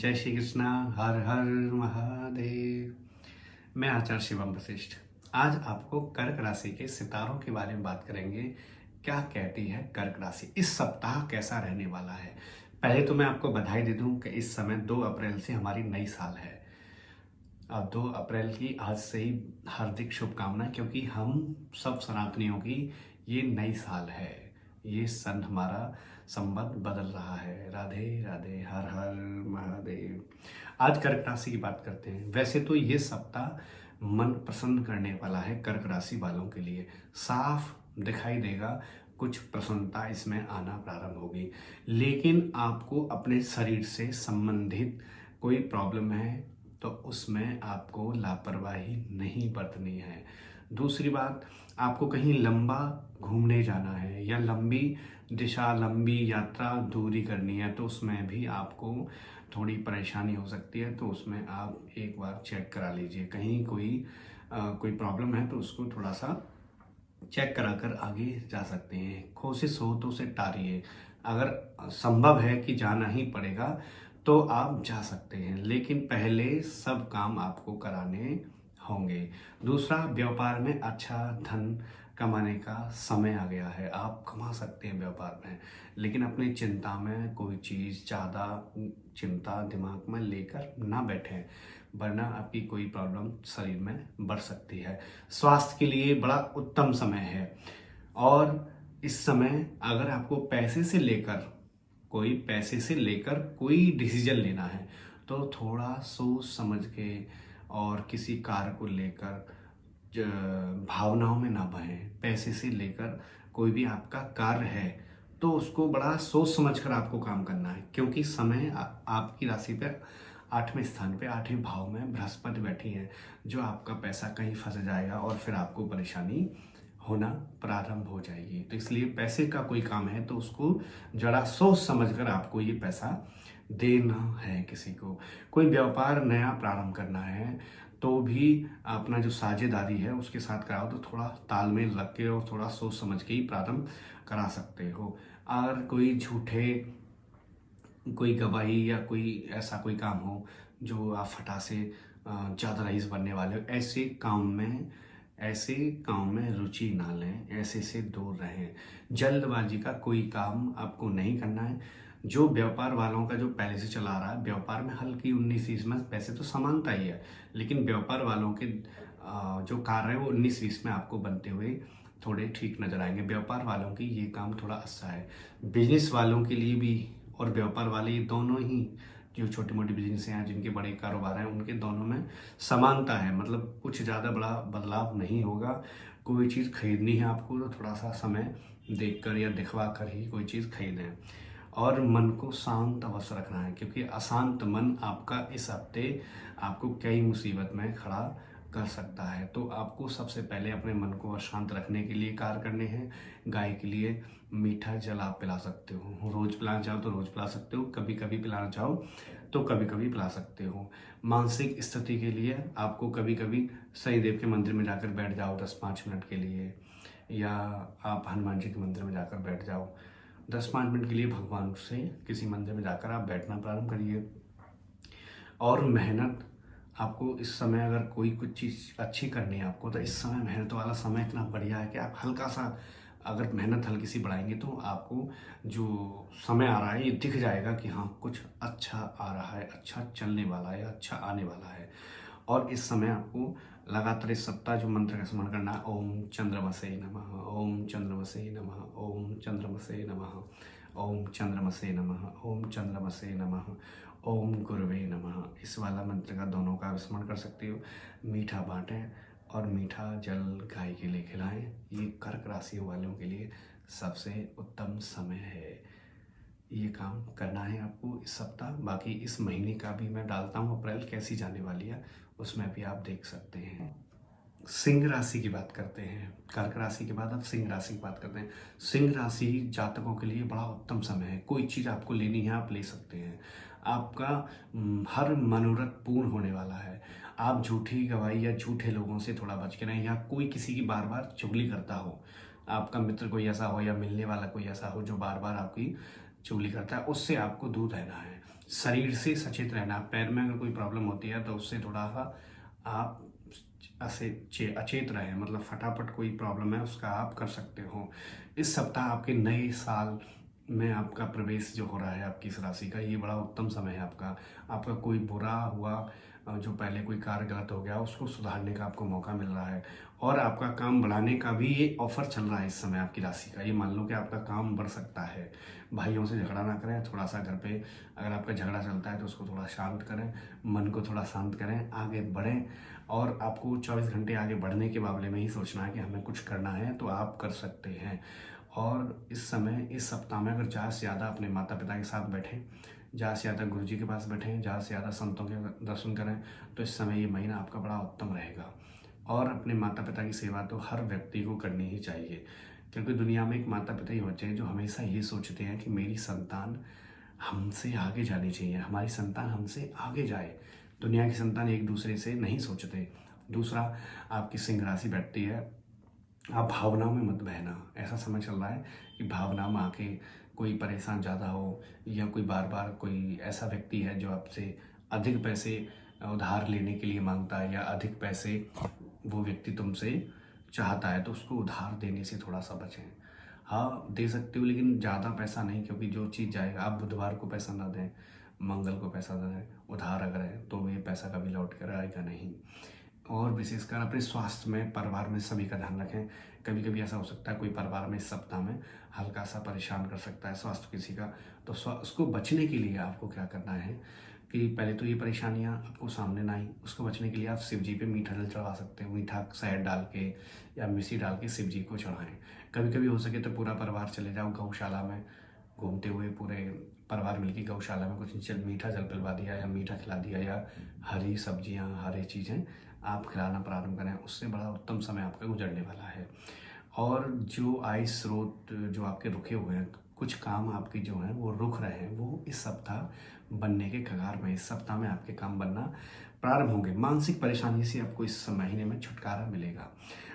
जय श्री कृष्णा। हर हर महादेव। मैं आचार्य शिवम वशिष्ठ। आज आपको कर्क राशि के सितारों के बारे में बात करेंगे। क्या कहती है कर्क राशि, इस सप्ताह कैसा रहने वाला है। पहले तो मैं आपको बधाई दे दूं कि इस समय 2 अप्रैल से हमारी नई साल है। अब 2 अप्रैल की आज से ही हार्दिक शुभकामनाएं, क्योंकि हम सब सनातनियों की ये नई साल है। ये सन हमारा संवत बदल रहा है। राधे राधे, हर हर महादेव। आज कर्क राशि की बात करते हैं। वैसे तो ये सप्ताह मन प्रसन्न करने वाला है कर्क राशि वालों के लिए। साफ दिखाई देगा, कुछ प्रसन्नता इसमें आना प्रारंभ होगी। लेकिन आपको अपने शरीर से संबंधित कोई प्रॉब्लम है तो उसमें आपको लापरवाही नहीं बरतनी है। दूसरी बात, आपको कहीं लंबा घूमने जाना है या लंबी दिशा, लंबी यात्रा दूरी करनी है तो उसमें भी आपको थोड़ी परेशानी हो सकती है। तो उसमें आप एक बार चेक करा लीजिए, कहीं कोई प्रॉब्लम है तो उसको थोड़ा सा चेक करा कर आगे जा सकते हैं। कोशिश हो तो उसे टारिए। अगर संभव है कि जाना ही पड़ेगा तो आप जा सकते हैं, लेकिन पहले सब काम आपको कराने होंगे। दूसरा, व्यापार में अच्छा धन कमाने का समय आ गया है। आप कमा सकते हैं व्यापार में, लेकिन अपनी चिंता में कोई चीज़ ज़्यादा चिंता दिमाग में लेकर ना बैठें, वरना आपकी कोई प्रॉब्लम शरीर में बढ़ सकती है। स्वास्थ्य के लिए बड़ा उत्तम समय है। और इस समय अगर आपको पैसे से लेकर कोई डिसीजन लेना है तो थोड़ा सोच समझ के और किसी कार्य को लेकर भावनाओं में ना बहें। पैसे से लेकर कोई भी आपका कार्य है तो उसको बड़ा सोच समझकर आपको काम करना है, क्योंकि समय आपकी राशि पर 8वें स्थान पे 8वें भाव में बृहस्पति बैठी है, जो आपका पैसा कहीं फंस जाएगा और फिर आपको परेशानी होना प्रारंभ हो जाएगी। तो इसलिए पैसे का कोई काम है तो उसको जरा सोच समझकर आपको ये पैसा देना है। किसी को कोई व्यापार नया प्रारंभ करना है तो भी अपना जो साझेदारी है उसके साथ कराओ तो थोड़ा तालमेल रख के और थोड़ा सोच समझ के ही प्रारंभ करा सकते हो। अगर कोई गवाही या कोई ऐसा कोई काम हो जो आप फटा से ज़्यादा रईस बनने वाले हो, ऐसे काम में रुचि ना लें, ऐसे से दूर रहें। जल्दबाजी का कोई काम आपको नहीं करना है। जो व्यापार वालों का जो पहले से चला रहा है, व्यापार में हल्की 19-20 में वैसे तो समानता ही है, लेकिन व्यापार वालों के जो कार्य है वो 19-20 में आपको बनते हुए थोड़े ठीक नजर आएंगे। व्यापार वालों की ये काम थोड़ा अच्छा है। बिजनेस वालों के लिए भी और व्यापार वाले, ये दोनों ही जो छोटी मोटी बिजनेस हैं, जिनके बड़े कारोबार हैं, उनके दोनों में समानता है। मतलब कुछ ज़्यादा बड़ा बदलाव नहीं होगा। कोई चीज़ खरीदनी है आपको तो थोड़ा सा समय देखकर या दिखवा कर ही कोई चीज़ खरीदें। और मन को शांत अवश्य रखना है, क्योंकि अशांत मन आपका इस हफ्ते आपको कई मुसीबत में खड़ा कर सकता है। तो आपको सबसे पहले अपने मन को अशांत रखने के लिए कार्य करने हैं। गाय के लिए मीठा जल आप पिला सकते हो। रोज पिलाना चाहो तो रोज पिला सकते हो, कभी कभी पिलाना चाहो तो कभी कभी पिला सकते हो। मानसिक स्थिति के लिए आपको कभी कभी शनिदेव के मंदिर में जाकर बैठ जाओ 10-5 मिनट के लिए, या आप हनुमान जी के मंदिर में जाकर बैठ जाओ 10-5 मिनट के लिए। भगवान से किसी मंदिर में जाकर आप बैठना प्रारंभ करिए। और मेहनत, आपको इस समय अगर कोई कुछ चीज़ अच्छी करनी है आपको, तो इस समय मेहनत वाला समय इतना बढ़िया है कि आप हल्का सा अगर मेहनत हल्की सी बढ़ाएंगे तो आपको जो समय आ रहा है ये दिख जाएगा कि हाँ कुछ अच्छा आ रहा है, अच्छा चलने वाला है, अच्छा आने वाला है। और इस समय आपको लगातार इस सप्ताह जो मंत्र का स्मरण करना है, ओम चंद्रमसे नमः, ओम चंद्रमसे नमः, ओम चंद्रमसे नमः, ओम चंद्रमसे नमः, ओम चंद्रमसे नमः, ओम गुरुवे नमः। इस वाला मंत्र का दोनों का स्मरण कर सकते हो। मीठा बांटें और मीठा जल गाय के लिए खिलाएं। ये कर्क राशि वालों के लिए सबसे उत्तम समय है। ये काम करना है आपको इस सप्ताह। बाकी इस महीने का भी मैं डालता हूँ, अप्रैल कैसी जाने वाली है उसमें भी आप देख सकते हैं। सिंह राशि की बात करते हैं। कर्क राशि के बाद अब सिंह राशि की बात करते हैं। सिंह राशि जातकों के लिए बड़ा उत्तम समय है। कोई चीज़ आपको लेनी है आप ले सकते हैं। आपका हर मनोरथ पूर्ण होने वाला है। आप झूठी गवाही या झूठे लोगों से थोड़ा बच के रहें, या कोई किसी की बार बार चुगली करता हो, आपका मित्र कोई ऐसा हो या मिलने वाला कोई ऐसा हो जो बार बार आपकी चुगली करता है, उससे आपको दूर रहना है। शरीर से सचेत रहना। पैर में अगर कोई प्रॉब्लम होती है तो उससे थोड़ा सा आप अचेत रहें, मतलब फटाफट कोई प्रॉब्लम है उसका आप कर सकते हो। इस सप्ताह आपके नए साल में आपका प्रवेश जो हो रहा है आपकी इस राशि का, ये बड़ा उत्तम समय है आपका कोई बुरा हुआ जो पहले कोई कार्य गलत हो गया उसको सुधारने का आपको मौका मिल रहा है, और आपका काम बढ़ाने का भी ये ऑफर चल रहा है इस समय आपकी राशि का। ये मान लो कि आपका काम बढ़ सकता है। भाइयों से झगड़ा ना करें, थोड़ा सा घर पे अगर आपका झगड़ा चलता है तो उसको थोड़ा शांत करें, मन को थोड़ा शांत करें, आगे बढ़ें। और आपको 24 घंटे आगे बढ़ने के मामले में ही सोचना है कि हमें कुछ करना है तो आप कर सकते हैं। और इस समय इस सप्ताह में अगर ज़्यादा से ज़्यादा अपने माता पिता के साथ बैठें, ज़्यादा से ज़्यादा गुरु जी के पास बैठें, ज़्यादा से ज़्यादा संतों के दर्शन करें, तो इस समय ये महीना आपका बड़ा उत्तम रहेगा। और अपने माता पिता की सेवा तो हर व्यक्ति को करनी ही चाहिए, क्योंकि दुनिया में एक माता पिता ही होते हैं जो हमेशा ये सोचते हैं कि मेरी संतान हमसे आगे जानी चाहिए, हमारी संतान हमसे आगे जाए। दुनिया की संतान एक दूसरे से नहीं सोचते। दूसरा, आपकी सिंह राशि बैठती है, आप भावनाओं में मत बहना। ऐसा समय चल रहा है कि भावनाओं में आके कोई परेशान ज़्यादा हो, या कोई बार बार कोई ऐसा व्यक्ति है जो आपसे अधिक पैसे उधार लेने के लिए मांगता है, या अधिक पैसे वो व्यक्ति तुमसे चाहता है, तो उसको उधार देने से थोड़ा सा बचें। हाँ, दे सकते हो लेकिन ज़्यादा पैसा नहीं, क्योंकि जो चीज़ जाएगा, आप बुधवार को पैसा ना दें, मंगल को पैसा दें, उधार अगर है तो ये पैसा कभी लौट कर आएगा नहीं। और विशेषकर अपने स्वास्थ्य में, परिवार में सभी का ध्यान रखें। कभी कभी ऐसा हो सकता है कोई परिवार में इस सप्ताह में हल्का सा परेशान कर सकता है स्वास्थ्य किसी का, तो उसको बचने के लिए आपको क्या करना है कि पहले तो ये परेशानियां आपको सामने ना आई, उसको बचने के लिए आप शिव जी पे मीठा जल चढ़ा सकते हो। मीठा शहद डाल के या मिश्री डाल के शिव जी को चढ़ाएं। कभी कभी हो सके तो पूरा परिवार चले जाओ गौशाला में, घूमते हुए पूरे परिवार मिलकर गौशाला में कुछ मीठा जल पिलवा दिया, या मीठा खिला दिया, या हरी सब्जियां, हरी चीज़ें आप खिलाना प्रारंभ करें। उससे बड़ा उत्तम समय आपका गुजरने वाला है। और जो आय स्रोत जो आपके रुके हुए हैं, कुछ काम आपके जो हैं वो रुक रहे हैं, वो इस सप्ताह बनने के कगार में, इस सप्ताह में आपके काम बनना प्रारंभ होंगे। मानसिक परेशानी से आपको इस महीने में छुटकारा मिलेगा।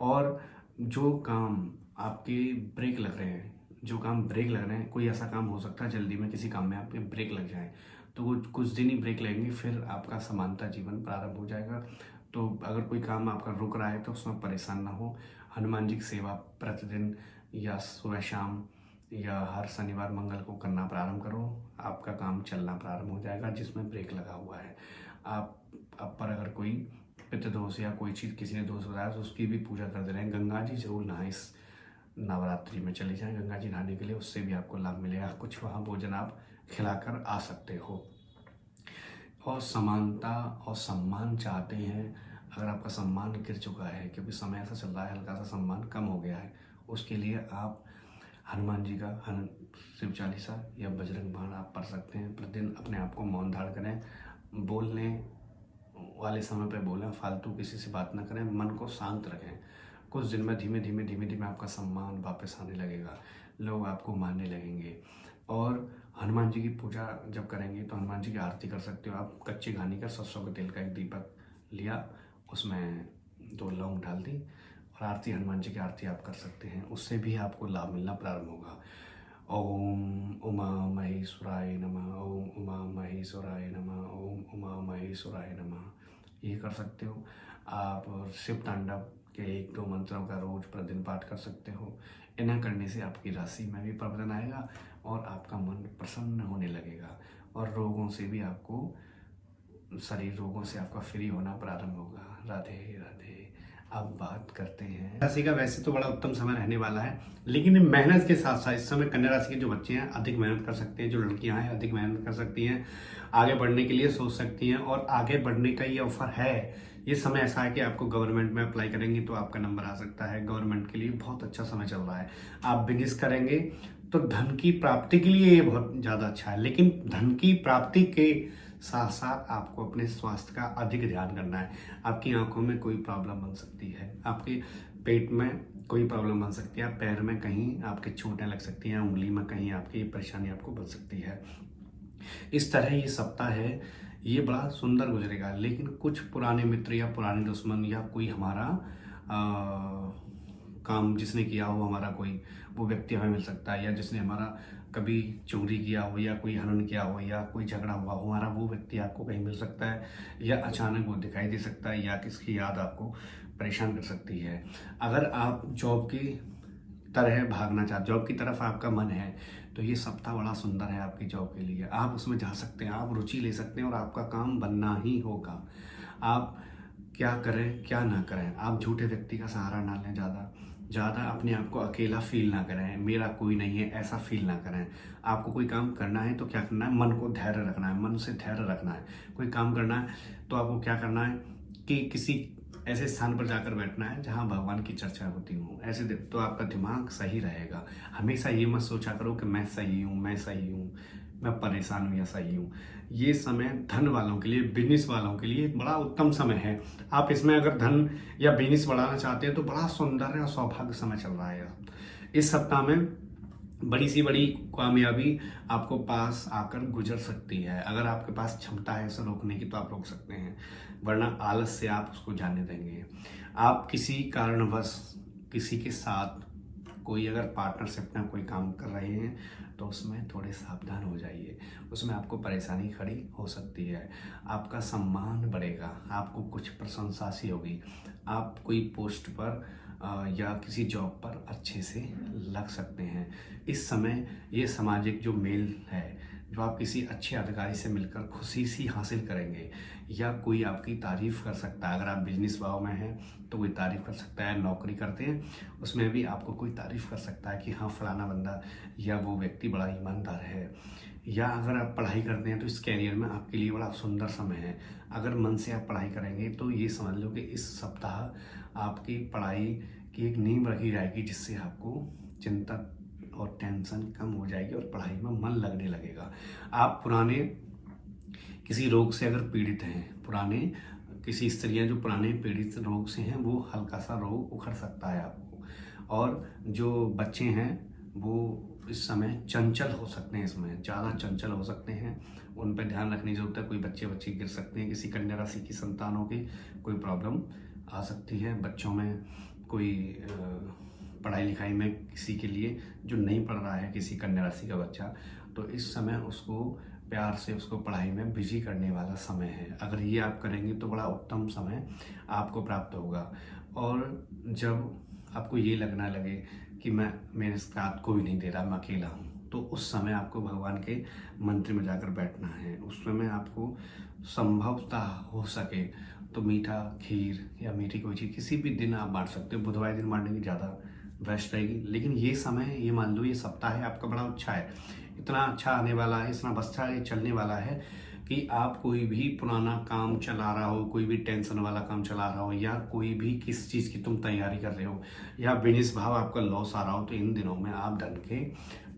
और जो काम आपके ब्रेक लग रहे हैं, जो काम ब्रेक लग रहे हैं, कोई ऐसा काम हो सकता है जल्दी में किसी काम में आपके ब्रेक लग जाए, तो वो कुछ दिन ही ब्रेक लगेंगे, फिर आपका समानता जीवन प्रारंभ हो जाएगा। तो अगर कोई काम आपका रुक रहा है तो उसमें परेशान ना हो। हनुमान जी की सेवा प्रतिदिन या सुबह शाम या हर शनिवार मंगल को करना प्रारंभ करो, आपका काम चलना प्रारंभ हो जाएगा जिसमें ब्रेक लगा हुआ है। आप पर अगर कोई पितृ दोष या कोई चीज़ किसी ने दोष बताया तो उसकी भी पूजा कर दे रहे हैं। गंगा जी जरूर नहाएं, इस नवरात्रि में चले जाएं गंगा जी नहाने के लिए, उससे भी आपको लाभ मिलेगा। कुछ वहाँ भोजन आप खिलाकर आ सकते हो। और समानता और सम्मान चाहते हैं, अगर आपका सम्मान गिर चुका है, क्योंकि समय ऐसा चल रहा है हल्का सा सम्मान कम हो गया है, उसके लिए आप हनुमान जी का शिव चालीसा या बजरंग बाण आप पढ़ सकते हैं। प्रतिदिन अपने आप को मौन धारण करें, बोलने वाले समय पर बोलें, फालतू किसी से बात ना करें, मन को शांत रखें। कुछ दिन में धीमे धीमे आपका सम्मान वापस आने लगेगा, लोग आपको मानने लगेंगे। और हनुमान जी की पूजा जब करेंगे तो हनुमान जी की आरती कर सकते हो आप। कच्चे घानी का सरसों के तेल का एक दीपक लिया, उसमें 2 लौंग डाल दी, और आरती हनुमान जी की आरती आप कर सकते हैं, उससे भी आपको लाभ मिलना प्रारंभ होगा। ओम उमा महेश्वराय नमः, ओम उमा महेश्वराय नमः, ओम उमा महेश्वराय नमः, ये कर सकते हो आप। और शिव तांडव के 1-2 मंत्रों का रोज प्रतिदिन पाठ कर सकते हो। इन्हें करने से आपकी राशि में भी परिवर्तन आएगा और आपका मन प्रसन्न होने लगेगा, और रोगों से भी आपको, शरीर रोगों से आपका फ्री होना प्रारंभ होगा। राधे राधे। अब बात करते हैं राशि का। वैसे तो बड़ा उत्तम समय रहने वाला है, लेकिन मेहनत के साथ साथ इस समय कन्या राशि के जो बच्चे हैं अधिक मेहनत कर सकते हैं, जो लड़कियां हैं अधिक मेहनत कर सकती हैं, आगे बढ़ने के लिए सोच सकती हैं, और आगे बढ़ने का ये ऑफर है। ये समय ऐसा है कि आपको गवर्नमेंट में अप्लाई करेंगे तो आपका नंबर आ सकता है। गवर्नमेंट के लिए बहुत अच्छा समय चल रहा है। आप बिजनेस करेंगे तो धन की प्राप्ति के लिए ये बहुत ज़्यादा अच्छा है, लेकिन धन की प्राप्ति के साथ साथ आपको अपने स्वास्थ्य का अधिक ध्यान करना है। आपकी आंखों में कोई प्रॉब्लम बन सकती है, आपके पेट में कोई प्रॉब्लम बन सकती है, पैर में कहीं आपके चोटें लग सकती हैं, उंगली में कहीं आपकी परेशानी आपको बन सकती है। इस तरह ये सप्ताह है, ये बड़ा सुंदर गुजरेगा। लेकिन कुछ पुराने मित्र या पुराने दुश्मन या कोई हमारा काम जिसने किया हो, हमारा कोई वो व्यक्ति हमें मिल सकता है, या जिसने हमारा कभी चोरी किया हो या कोई हनन किया हो या कोई झगड़ा हुआ हो हमारा, वो व्यक्ति आपको कहीं मिल सकता है या अचानक वो दिखाई दे सकता है या किसकी याद आपको परेशान कर सकती है। अगर आप जॉब की तरह भागना चाहते, जॉब की तरफ आपका मन है, तो ये सप्ताह बड़ा सुंदर है आपकी जॉब के लिए। आप उसमें जा सकते हैं, आप रुचि ले सकते हैं और आपका काम बनना ही होगा। आप क्या करें क्या ना करें, आप झूठे व्यक्ति का सहारा ना लें, ज़्यादा ज़्यादा अपने आप को अकेला फील ना करें, मेरा कोई नहीं है ऐसा फील ना करें। आपको कोई काम करना है तो क्या करना है, मन को धैर्य रखना है, मन से धैर्य रखना है। कोई काम करना है तो आपको क्या करना है कि किसी ऐसे स्थान पर जाकर बैठना है जहाँ भगवान की चर्चा होती हो, ऐसे तो आपका दिमाग सही रहेगा। हमेशा ये मत सोचा करो कि मैं सही हूँ, मैं सही हूँ, मैं परेशान हूँ या सही हूँ। ये समय धन वालों के लिए, बिजनेस वालों के लिए बड़ा उत्तम समय है। आप इसमें अगर धन या बिजनेस बढ़ाना चाहते हैं तो बड़ा सुंदर और सौभाग्य समय चल रहा है। इस सप्ताह में बड़ी सी बड़ी कामयाबी आपको पास आकर गुजर सकती है। अगर आपके पास क्षमता है इसे रोकने की तो आप रोक सकते हैं, वरना आलस से आप उसको जाने देंगे। आप किसी कारणवश किसी के साथ कोई अगर पार्टनरशिप में कोई काम कर रहे हैं तो उसमें थोड़े सावधान हो जाइए, उसमें आपको परेशानी खड़ी हो सकती है। आपका सम्मान बढ़ेगा, आपको कुछ प्रशंसा सी होगी, आप कोई पोस्ट पर या किसी जॉब पर अच्छे से लग सकते हैं। इस समय ये सामाजिक जो मेल है, जो आप किसी अच्छे अधिकारी से मिलकर खुशी सी हासिल करेंगे या कोई आपकी तारीफ़ कर सकता है। अगर आप बिजनेस भाव में हैं तो कोई तारीफ़ कर सकता है, नौकरी करते हैं उसमें भी आपको कोई तारीफ़ कर सकता है कि हाँ फलाना बंदा या वो व्यक्ति बड़ा ईमानदार है। या अगर आप पढ़ाई करते हैं तो इस कैरियर में आपके लिए बड़ा सुंदर समय है। अगर मन से आप पढ़ाई करेंगे तो ये समझ लो कि इस सप्ताह आपकी पढ़ाई की एक नींव रखी जाएगी, जिससे आपको चिंता और टेंशन कम हो जाएगी और पढ़ाई में मन लगने लगेगा। आप पुराने किसी रोग से अगर पीड़ित हैं, पुराने किसी स्त्रियां जो पुराने पीड़ित रोग से हैं, वो हल्का सा रोग उखड़ सकता है आपको। और जो बच्चे हैं वो इस समय चंचल हो सकते हैं, इसमें ज़्यादा चंचल हो सकते हैं, उन पर ध्यान रखने की जरूरत है। कोई बच्चे गिर सकते हैं, किसी कन्या राशि की संतानों की कोई प्रॉब्लम आ सकती है। बच्चों में कोई पढ़ाई लिखाई में किसी के लिए जो नहीं पढ़ रहा है, किसी कन्या राशि का बच्चा, तो इस समय उसको प्यार से उसको पढ़ाई में बिजी करने वाला समय है। अगर ये आप करेंगे तो बड़ा उत्तम समय आपको प्राप्त होगा। और जब आपको ये लगना लगे कि मेरे साथ कोई नहीं दे रहा, मैं अकेला हूँ, तो उस समय आपको भगवान के मंदिर में जाकर बैठना है। उस समय आपको संभवतः हो सके तो मीठा खीर या मीठी कोई चीज़ किसी भी दिन आप बांट सकते हो। बुधवार दिन बांटने की ज़्यादा बेस्ट रहेगी। लेकिन ये समय, ये मान लो ये सप्ताह है आपका बड़ा अच्छा है, इतना अच्छा आने वाला है, इतना अच्छा ये चलने वाला है कि आप कोई भी पुराना काम चला रहा हो, कोई भी टेंशन वाला काम चला रहा हो, या कोई भी किस चीज़ की तुम तैयारी कर रहे हो, या बिजनेस भाव आपका लॉस आ रहा हो, तो इन दिनों में आप धन के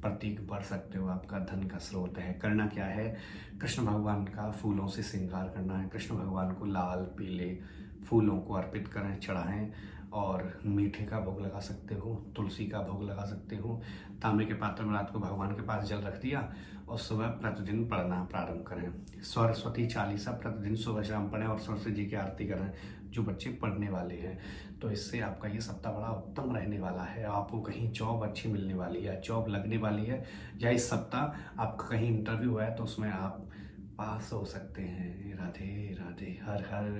प्रतीक बढ़ सकते हो। आपका धन का स्रोत है। करना क्या है, कृष्ण भगवान का फूलों से श्रृंगार करना है। कृष्ण भगवान को लाल पीले फूलों को अर्पित करें, चढ़ाएं, और मीठे का भोग लगा सकते हो, तुलसी का भोग लगा सकते हो। तांबे के पात्र में रात को भगवान के पास जल रख दिया और सुबह प्रतिदिन पढ़ना प्रारंभ करें। सरस्वती चालीसा प्रतिदिन सुबह शाम पढ़ें और सरस्वती जी की आरती करें, जो बच्चे पढ़ने वाले हैं। तो इससे आपका ये सप्ताह बड़ा उत्तम रहने वाला है। आपको कहीं जॉब अच्छी मिलने वाली है, जॉब लगने वाली है, या इस सप्ताह आपका कहीं इंटरव्यू है तो उसमें आप पास हो सकते हैं। राधे राधे, हर हर